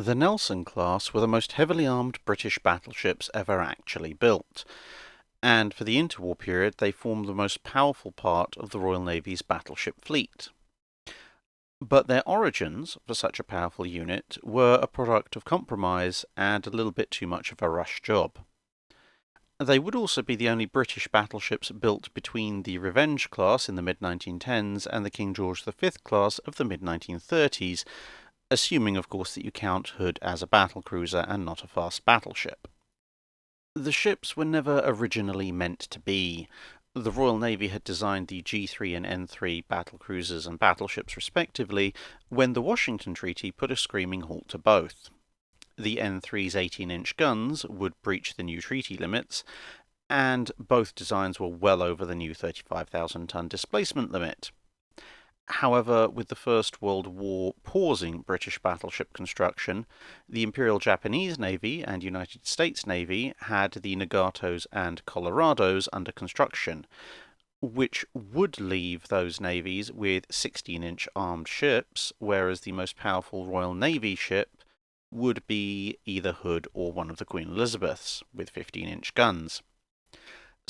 The Nelson class were the most heavily armed British battleships ever actually built, and for the interwar period they formed the most powerful part of the Royal Navy's battleship fleet. But their origins for such a powerful unit were a product of compromise and a little bit too much of a rush job. They would also be the only British battleships built between the Revenge class in the mid-1910s and the King George V class of the mid-1930s, assuming of course that you count Hood as a battlecruiser and not a fast battleship. The ships were never originally meant to be. The Royal Navy had designed the G3 and N3 battlecruisers and battleships respectively when the Washington Treaty put a screaming halt to both. The N3's 18-inch guns would breach the new treaty limits, and both designs were well over the new 35,000-ton displacement limit. However, with the First World War pausing British battleship construction, the Imperial Japanese Navy and United States Navy had the Nagatos and Colorados under construction, which would leave those navies with 16-inch armed ships, whereas the most powerful Royal Navy ship would be either Hood or one of the Queen Elizabeths, with 15-inch guns.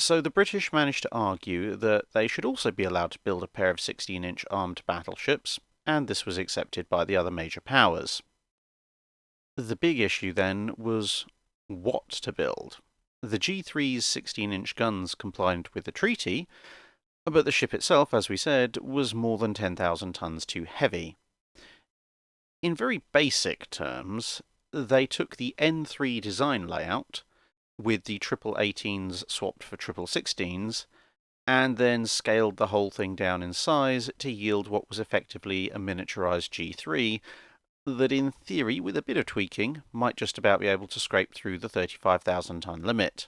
So the British managed to argue that they should also be allowed to build a pair of 16-inch armed battleships, and this was accepted by the other major powers. The big issue then was what to build. The G3's 16-inch guns complied with the treaty, but the ship itself, as we said, was more than 10,000 tons too heavy. In very basic terms, they took the N3 design layout, with the triple 18s swapped for triple 16s, and then scaled the whole thing down in size to yield what was effectively a miniaturized G3 that in theory, with a bit of tweaking, might just about be able to scrape through the 35,000-ton limit.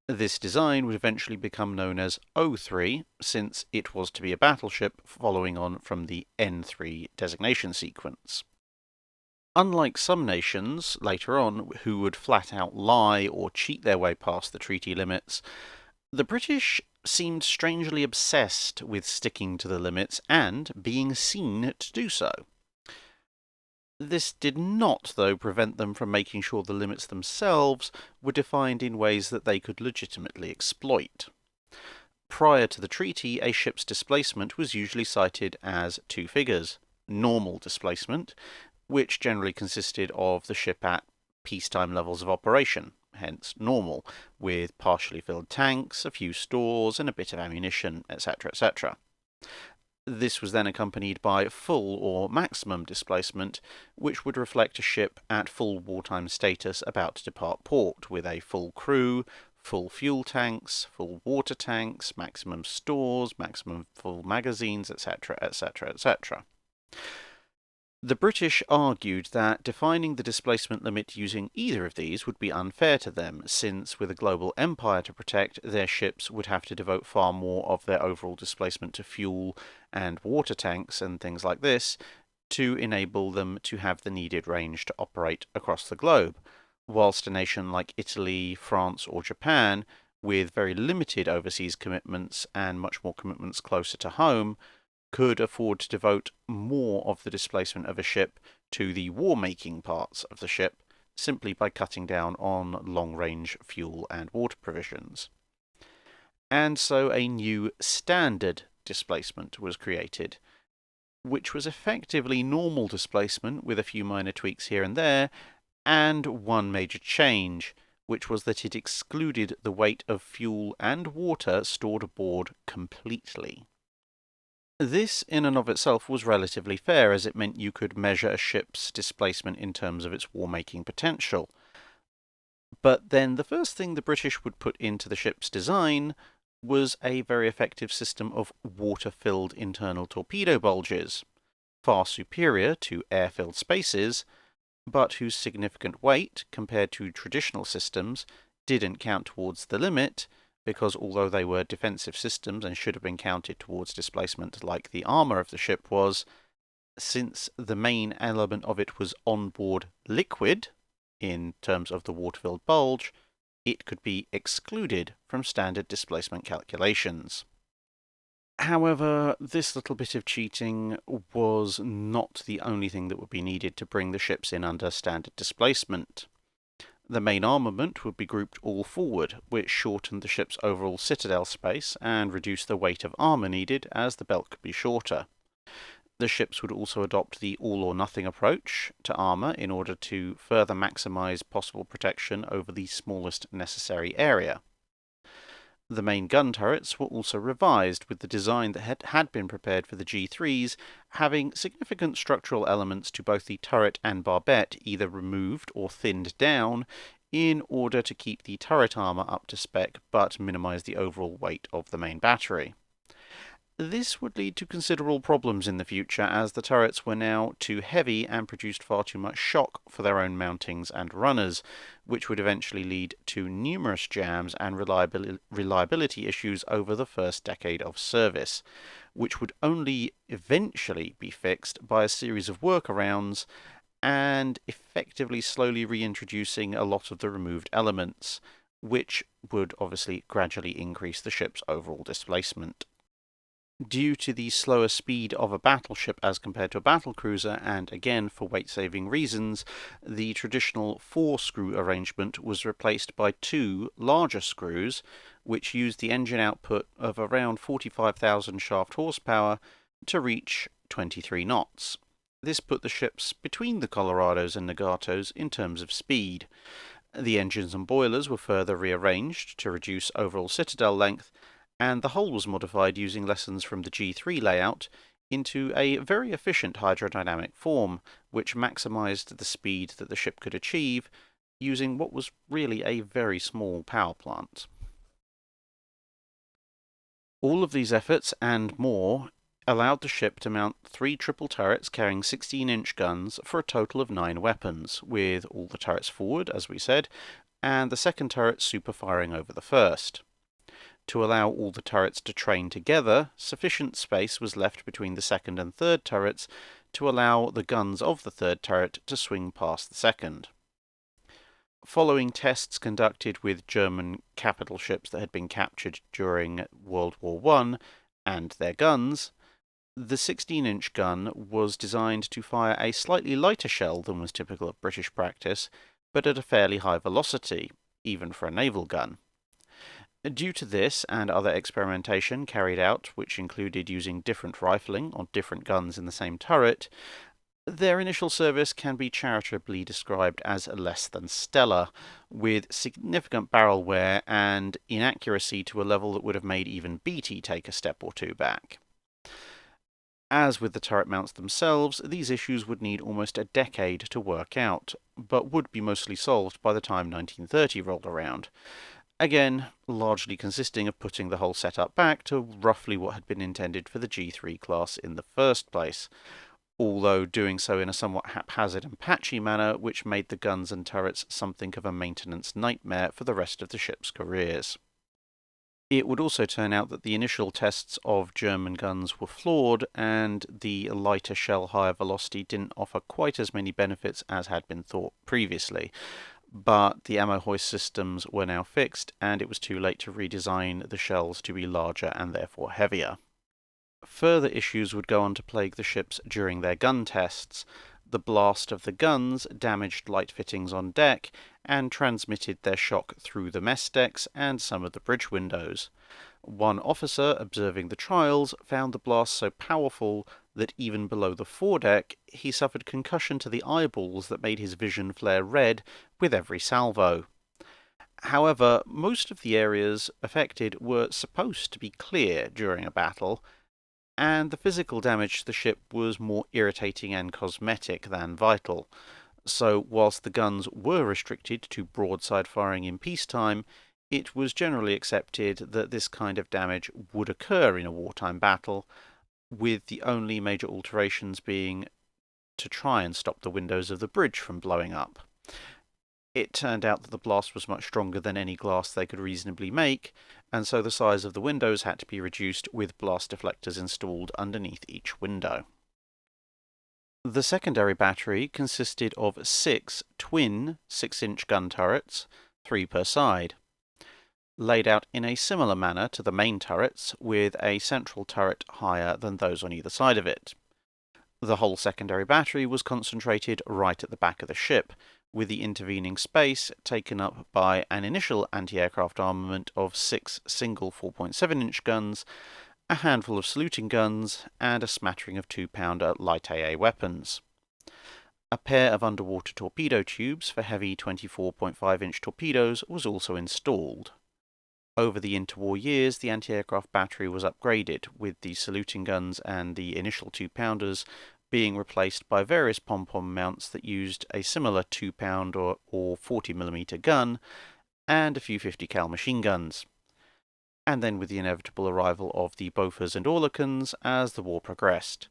This design would eventually become known as O3, since it was to be a battleship following on from the N3 designation sequence. Unlike some nations, later on, who would flat out lie or cheat their way past the treaty limits, the British seemed strangely obsessed with sticking to the limits and being seen to do so. This did not, though, prevent them from making sure the limits themselves were defined in ways that they could legitimately exploit. Prior to the treaty, a ship's displacement was usually cited as two figures: normal displacement, which generally consisted of the ship at peacetime levels of operation, hence normal, with partially filled tanks, a few stores, and a bit of ammunition, etc., etc. This was then accompanied by full or maximum displacement, which would reflect a ship at full wartime status about to depart port, with a full crew, full fuel tanks, full water tanks, maximum stores, maximum full magazines, etc., etc., etc. The British argued that defining the displacement limit using either of these would be unfair to them, since with a global empire to protect, their ships would have to devote far more of their overall displacement to fuel and water tanks and things like this to enable them to have the needed range to operate across the globe, whilst a nation like Italy, France, or Japan, with very limited overseas commitments and much more commitments closer to home, could afford to devote more of the displacement of a ship to the war-making parts of the ship, simply by cutting down on long-range fuel and water provisions. And so a new standard displacement was created, which was effectively normal displacement with a few minor tweaks here and there, and one major change, which was that it excluded the weight of fuel and water stored aboard completely. This, in and of itself, was relatively fair, as it meant you could measure a ship's displacement in terms of its war-making potential. But then the first thing the British would put into the ship's design was a very effective system of water-filled internal torpedo bulges, far superior to air-filled spaces, but whose significant weight, compared to traditional systems, didn't count towards the limit, because although they were defensive systems and should have been counted towards displacement like the armour of the ship was, since the main element of it was onboard liquid, in terms of the water-filled bulge, it could be excluded from standard displacement calculations. However, this little bit of cheating was not the only thing that would be needed to bring the ships in under standard displacement. The main armament would be grouped all forward, which shortened the ship's overall citadel space and reduced the weight of armour needed as the belt could be shorter. The ships would also adopt the all-or-nothing approach to armour in order to further maximise possible protection over the smallest necessary area. The main gun turrets were also revised, with the design that had been prepared for the G3s having significant structural elements to both the turret and barbette either removed or thinned down in order to keep the turret armour up to spec but minimise the overall weight of the main battery. This would lead to considerable problems in the future, as the turrets were now too heavy and produced far too much shock for their own mountings and runners, which would eventually lead to numerous jams and reliability issues over the first decade of service, which would only eventually be fixed by a series of workarounds and effectively slowly reintroducing a lot of the removed elements, which would obviously gradually increase the ship's overall displacement. Due to the slower speed of a battleship as compared to a battlecruiser, and again for weight-saving reasons, the traditional 4-screw arrangement was replaced by 2 larger screws, which used the engine output of around 45,000 shaft horsepower to reach 23 knots. This put the ships between the Colorados and the Gatos in terms of speed. The engines and boilers were further rearranged to reduce overall citadel length, and the hull was modified using lessons from the G3 layout into a very efficient hydrodynamic form, which maximised the speed that the ship could achieve using what was really a very small power plant. All of these efforts and more allowed the ship to mount 3 triple turrets carrying 16-inch guns for a total of 9 weapons, with all the turrets forward, as we said, and the second turret super-firing over the first. To allow all the turrets to train together, sufficient space was left between the second and third turrets to allow the guns of the third turret to swing past the second. Following tests conducted with German capital ships that had been captured during World War I and their guns, the 16-inch gun was designed to fire a slightly lighter shell than was typical of British practice, but at a fairly high velocity, even for a naval gun. Due to this and other experimentation carried out, which included using different rifling on different guns in the same turret, their initial service can be charitably described as less than stellar, with significant barrel wear and inaccuracy to a level that would have made even Beatty take a step or two back. As with the turret mounts themselves, these issues would need almost a decade to work out, but would be mostly solved by the time 1930 rolled around. Again, largely consisting of putting the whole setup back to roughly what had been intended for the G3 class in the first place, although doing so in a somewhat haphazard and patchy manner, which made the guns and turrets something of a maintenance nightmare for the rest of the ship's careers. It would also turn out that the initial tests of German guns were flawed, and the lighter shell higher velocity didn't offer quite as many benefits as had been thought previously. But the ammo hoist systems were now fixed, and it was too late to redesign the shells to be larger and therefore heavier. Further issues would go on to plague the ships during their gun tests. The blast of the guns damaged light fittings on deck and transmitted their shock through the mess decks and some of the bridge windows. One officer observing the trials found the blast so powerful that even below the foredeck he suffered concussion to the eyeballs that made his vision flare red with every salvo. However, most of the areas affected were supposed to be clear during a battle, and the physical damage to the ship was more irritating and cosmetic than vital. So, whilst the guns were restricted to broadside firing in peacetime, it was generally accepted that this kind of damage would occur in a wartime battle, with the only major alterations being to try and stop the windows of the bridge from blowing up. It turned out that the blast was much stronger than any glass they could reasonably make, and so the size of the windows had to be reduced with blast deflectors installed underneath each window. The secondary battery consisted of 6 twin 6-inch gun turrets, 3 per side. laid out in a similar manner to the main turrets, with a central turret higher than those on either side of it. The whole secondary battery was concentrated right at the back of the ship, with the intervening space taken up by an initial anti-aircraft armament of 6 single 4.7-inch guns, a handful of saluting guns, and a smattering of 2-pounder light AA weapons. A pair of underwater torpedo tubes for heavy 24.5-inch torpedoes was also installed. Over the interwar years, the anti-aircraft battery was upgraded, with the saluting guns and the initial 2-pounders being replaced by various pom-pom mounts that used a similar 2-pound or 40mm gun, and a few 50 cal machine guns. And then with the inevitable arrival of the Bofors and Oerlikons as the war progressed.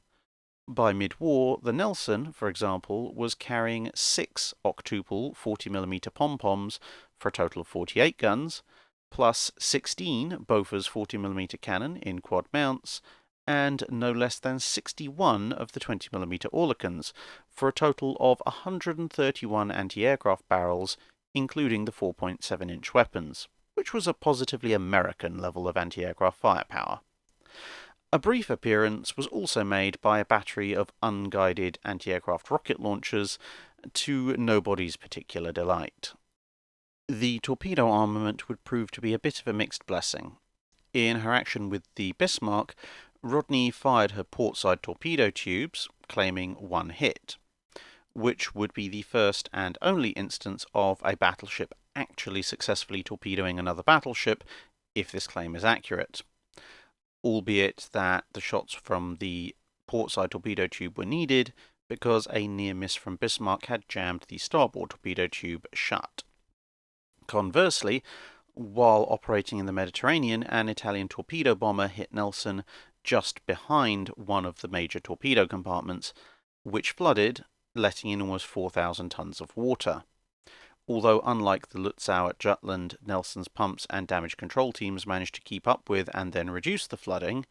By mid-war, the Nelson, for example, was carrying 6 octuple 40mm pom-poms for a total of 48 guns, plus 16 Bofors 40mm cannon in quad mounts, and no less than 61 of the 20mm Oerlikons, for a total of 131 anti-aircraft barrels, including the 4.7-inch weapons, which was a positively American level of anti-aircraft firepower. A brief appearance was also made by a battery of unguided anti-aircraft rocket launchers, to nobody's particular delight. The torpedo armament would prove to be a bit of a mixed blessing. In her action with the Bismarck, Rodney fired her portside torpedo tubes, claiming 1 hit, which would be the first and only instance of a battleship actually successfully torpedoing another battleship, if this claim is accurate. Albeit that the shots from the portside torpedo tube were needed, because a near miss from Bismarck had jammed the starboard torpedo tube shut. Conversely, while operating in the Mediterranean, an Italian torpedo bomber hit Nelson just behind one of the major torpedo compartments, which flooded, letting in almost 4,000 tons of water. Although unlike the Lutzow at Jutland, Nelson's pumps and damage control teams managed to keep up with and then reduce the flooding,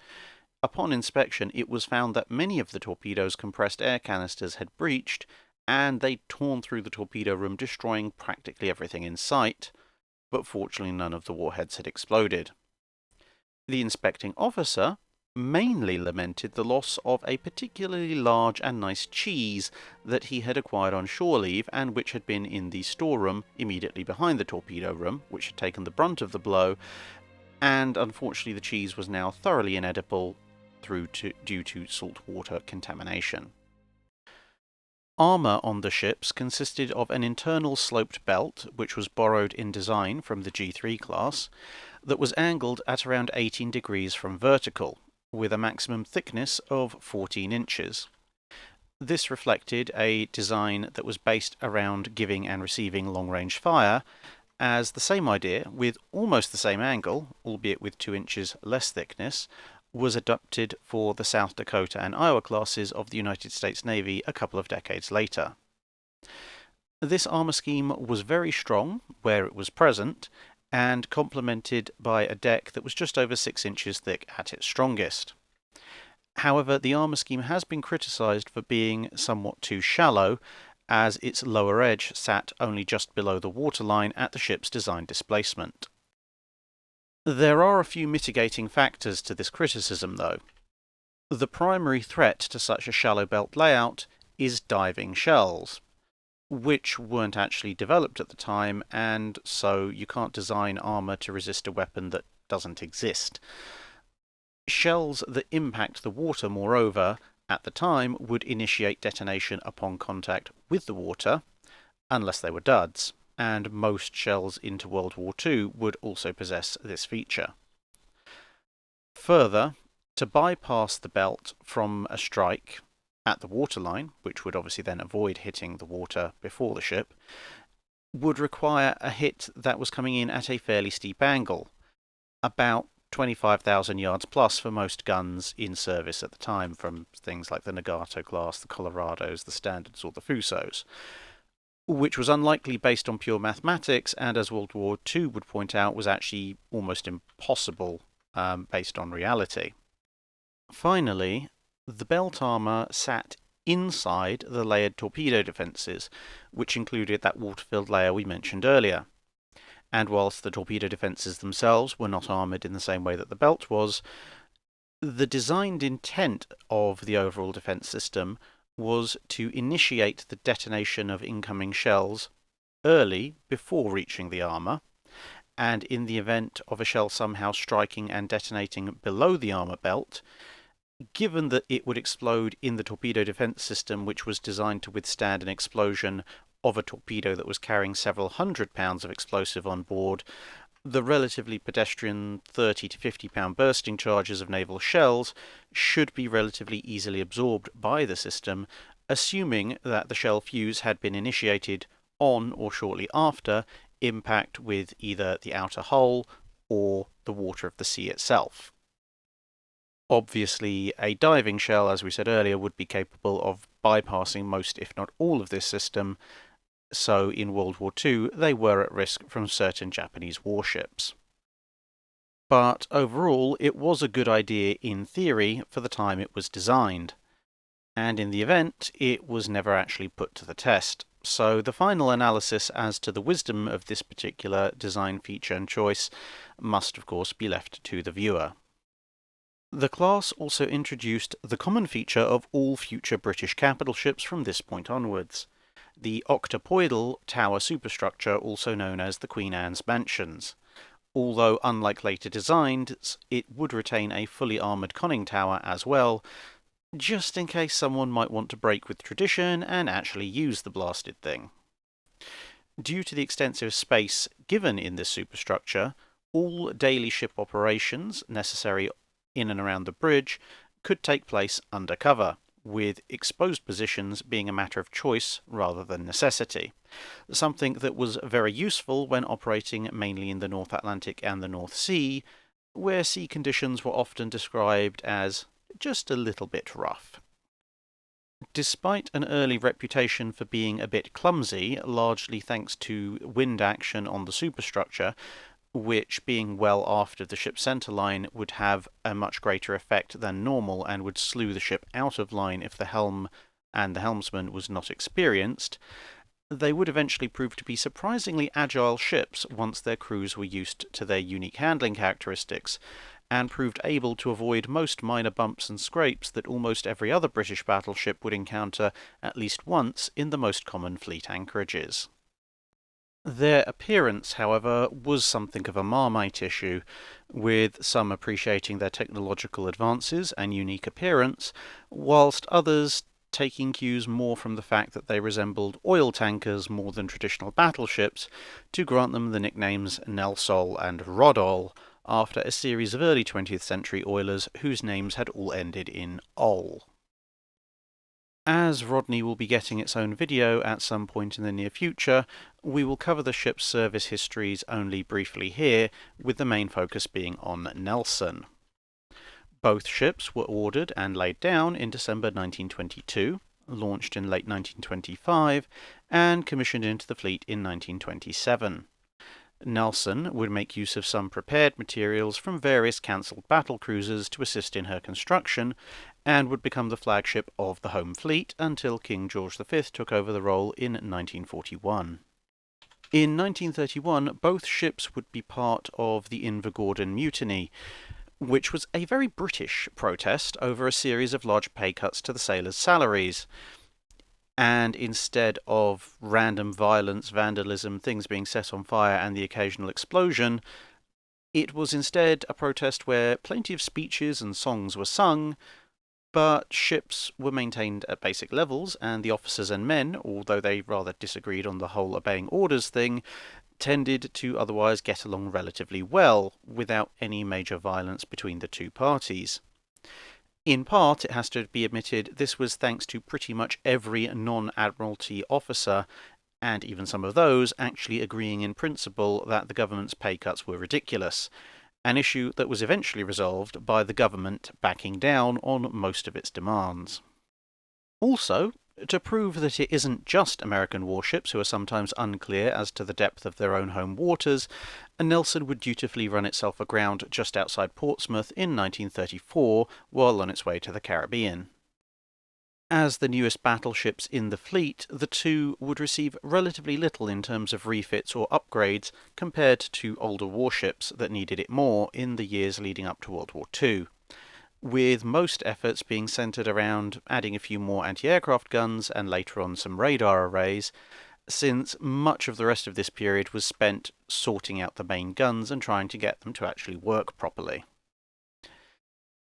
upon inspection it was found that many of the torpedo's compressed air canisters had breached, and they'd torn through the torpedo room, destroying practically everything in sight, but fortunately none of the warheads had exploded. The inspecting officer mainly lamented the loss of a particularly large and nice cheese that he had acquired on shore leave, and which had been in the storeroom immediately behind the torpedo room, which had taken the brunt of the blow, and unfortunately the cheese was now thoroughly inedible due to saltwater contamination. Armour on the ships consisted of an internal sloped belt, which was borrowed in design from the G3 class, that was angled at around 18 degrees from vertical, with a maximum thickness of 14 inches. This reflected a design that was based around giving and receiving long-range fire, as the same idea, with almost the same angle, albeit with 2 inches less thickness, was adopted for the South Dakota and Iowa classes of the United States Navy a couple of decades later. This armour scheme was very strong where it was present, and complemented by a deck that was just over 6 inches thick at its strongest. However, the armour scheme has been criticised for being somewhat too shallow, as its lower edge sat only just below the waterline at the ship's design displacement. There are a few mitigating factors to this criticism, though. The primary threat to such a shallow belt layout is diving shells, which weren't actually developed at the time, and so you can't design armour to resist a weapon that doesn't exist. Shells that impact the water, moreover, at the time would initiate detonation upon contact with the water, unless they were duds, and most shells into World War II would also possess this feature. Further, to bypass the belt from a strike at the waterline, which would obviously then avoid hitting the water before the ship, would require a hit that was coming in at a fairly steep angle, about 25,000 yards plus for most guns in service at the time, from things like the Gato class, the Colorados, the Standards, or the Fusos, which was unlikely based on pure mathematics, and as World War II would point out, was actually almost impossible based on reality. Finally, the belt armour sat inside the layered torpedo defences, which included that water-filled layer we mentioned earlier. and whilst the torpedo defences themselves were not armoured in the same way that the belt was, the designed intent of the overall defence system was to initiate the detonation of incoming shells early, before reaching the armour, and in the event of a shell somehow striking and detonating below the armour belt, given that it would explode in the torpedo defence system, which was designed to withstand an explosion of a torpedo that was carrying several hundred pounds of explosive on board, the relatively pedestrian 30 to 50 pound bursting charges of naval shells should be relatively easily absorbed by the system, assuming that the shell fuse had been initiated on or shortly after impact with either the outer hull or the water of the sea itself. Obviously, a diving shell, as we said earlier, would be capable of bypassing most, if not all, of this system, so in World War II they were at risk from certain Japanese warships. But overall, it was a good idea in theory for the time it was designed, and in the event, it was never actually put to the test. So the final analysis as to the wisdom of this particular design feature and choice must of course be left to the viewer. The class also introduced the common feature of all future British capital ships from this point onwards, the octopoidal tower superstructure, also known as the Queen Anne's Mansions. Although unlike later designs, it would retain a fully armoured conning tower as well, just in case someone might want to break with tradition and actually use the blasted thing. Due to the extensive space given in this superstructure, all daily ship operations necessary in and around the bridge could take place under cover, with exposed positions being a matter of choice rather than necessity, something that was very useful when operating mainly in the North Atlantic and the North Sea, where sea conditions were often described as just a little bit rough. Despite an early reputation for being a bit clumsy, largely thanks to wind action on the superstructure, which, being well aft of the ship's centreline, would have a much greater effect than normal and would slew the ship out of line if the helm and the helmsman was not experienced, they would eventually prove to be surprisingly agile ships once their crews were used to their unique handling characteristics, and proved able to avoid most minor bumps and scrapes that almost every other British battleship would encounter at least once in the most common fleet anchorages. Their appearance, however, was something of a Marmite issue, with some appreciating their technological advances and unique appearance, whilst others taking cues more from the fact that they resembled oil tankers more than traditional battleships, to grant them the nicknames Nelsol and Rodol, after a series of early 20th century oilers whose names had all ended in "ol". As Rodney will be getting its own video at some point in the near future, we will cover the ship's service histories only briefly here, with the main focus being on Nelson. Both ships were ordered and laid down in December 1922, launched in late 1925, and commissioned into the fleet in 1927. Nelson would make use of some prepared materials from various cancelled battle cruisers to assist in her construction, and would become the flagship of the home fleet until King George V took over the role in 1941. In 1931, both ships would be part of the Invergordon Mutiny, which was a very British protest over a series of large pay cuts to the sailors' salaries. And instead of random violence, vandalism, things being set on fire, and the occasional explosion, it was instead a protest where plenty of speeches and songs were sung, but ships were maintained at basic levels, and the officers and men, although they rather disagreed on the whole obeying orders thing, tended to otherwise get along relatively well, without any major violence between the two parties. In part, it has to be admitted, this was thanks to pretty much every non-Admiralty officer, and even some of those, actually agreeing in principle that the government's pay cuts were ridiculous, an issue that was eventually resolved by the government backing down on most of its demands. Also, to prove that it isn't just American warships who are sometimes unclear as to the depth of their own home waters, Nelson would dutifully run itself aground just outside Portsmouth in 1934 while on its way to the Caribbean. As the newest battleships in the fleet, the two would receive relatively little in terms of refits or upgrades compared to older warships that needed it more in the years leading up to World War II, with most efforts being centred around adding a few more anti-aircraft guns and later on some radar arrays, since much of the rest of this period was spent sorting out the main guns and trying to get them to actually work properly.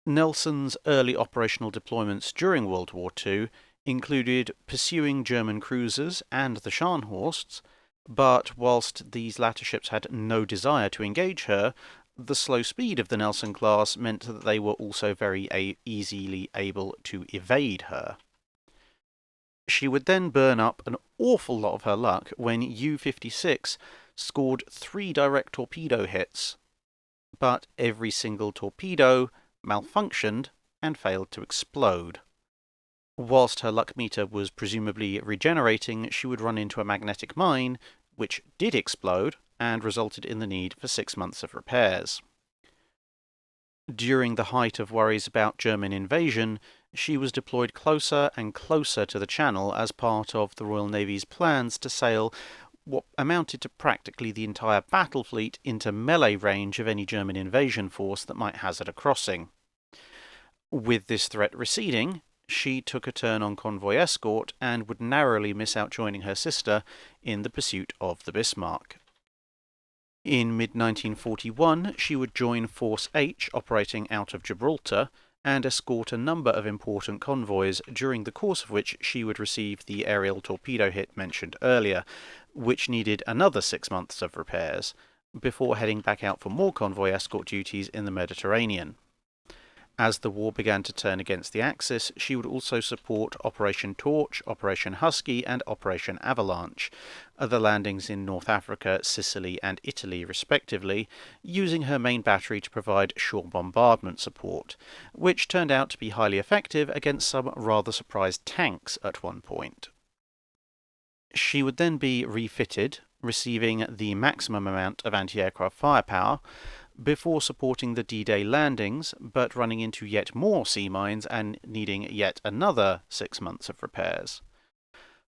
Nelson's early operational deployments during World War II included pursuing German cruisers and the Scharnhorsts, but whilst these latter ships had no desire to engage her, the slow speed of the Nelson class meant that they were also very easily able to evade her. She would then burn up an awful lot of her luck when U-56 scored 3 direct torpedo hits, but every single torpedo malfunctioned and failed to explode. Whilst her luck meter was presumably regenerating, she would run into a magnetic mine, which did explode and resulted in the need for 6 months of repairs. During the height of worries about German invasion, she was deployed closer and closer to the Channel as part of the Royal Navy's plans to sail what amounted to practically the entire battle fleet into melee range of any German invasion force that might hazard a crossing. With this threat receding, she took a turn on convoy escort and would narrowly miss out joining her sister in the pursuit of the Bismarck. In mid-1941, she would join Force H operating out of Gibraltar and escort a number of important convoys, during the course of which she would receive the aerial torpedo hit mentioned earlier, which needed another 6 months of repairs, before heading back out for more convoy escort duties in the Mediterranean. As the war began to turn against the Axis, she would also support Operation Torch, Operation Husky, and Operation Avalanche, other landings in North Africa, Sicily, and Italy respectively, using her main battery to provide shore bombardment support, which turned out to be highly effective against some rather surprised tanks at one point. She would then be refitted, receiving the maximum amount of anti-aircraft firepower, before supporting the D-Day landings, but running into yet more sea mines and needing yet another 6 months of repairs.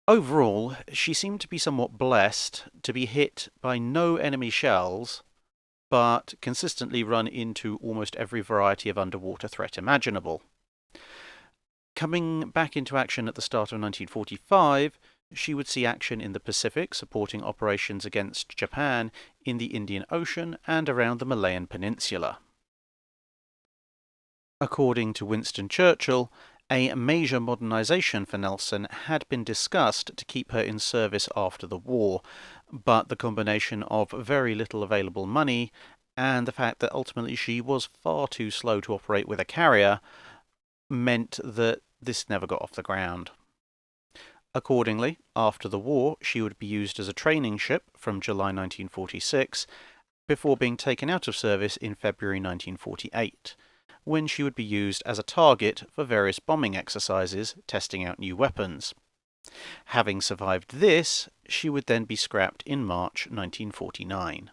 Overall, she seemed to be somewhat blessed to be hit by no enemy shells, but consistently run into almost every variety of underwater threat imaginable. Coming back into action at the start of 1945, she would see action in the Pacific, supporting operations against Japan in the Indian Ocean and around the Malayan Peninsula. According to Winston Churchill, a major modernisation for Nelson had been discussed to keep her in service after the war, but the combination of very little available money and the fact that ultimately she was far too slow to operate with a carrier meant that this never got off the ground. Accordingly, after the war, she would be used as a training ship from July 1946, before being taken out of service in February 1948, when she would be used as a target for various bombing exercises, testing out new weapons. Having survived this, she would then be scrapped in March 1949.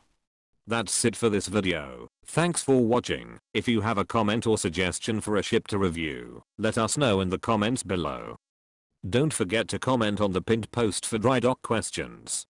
That's it for this video. Thanks for watching. If you have a comment or suggestion for a ship to review, let us know in the comments below. Don't forget to comment on the pinned post for dry dock questions.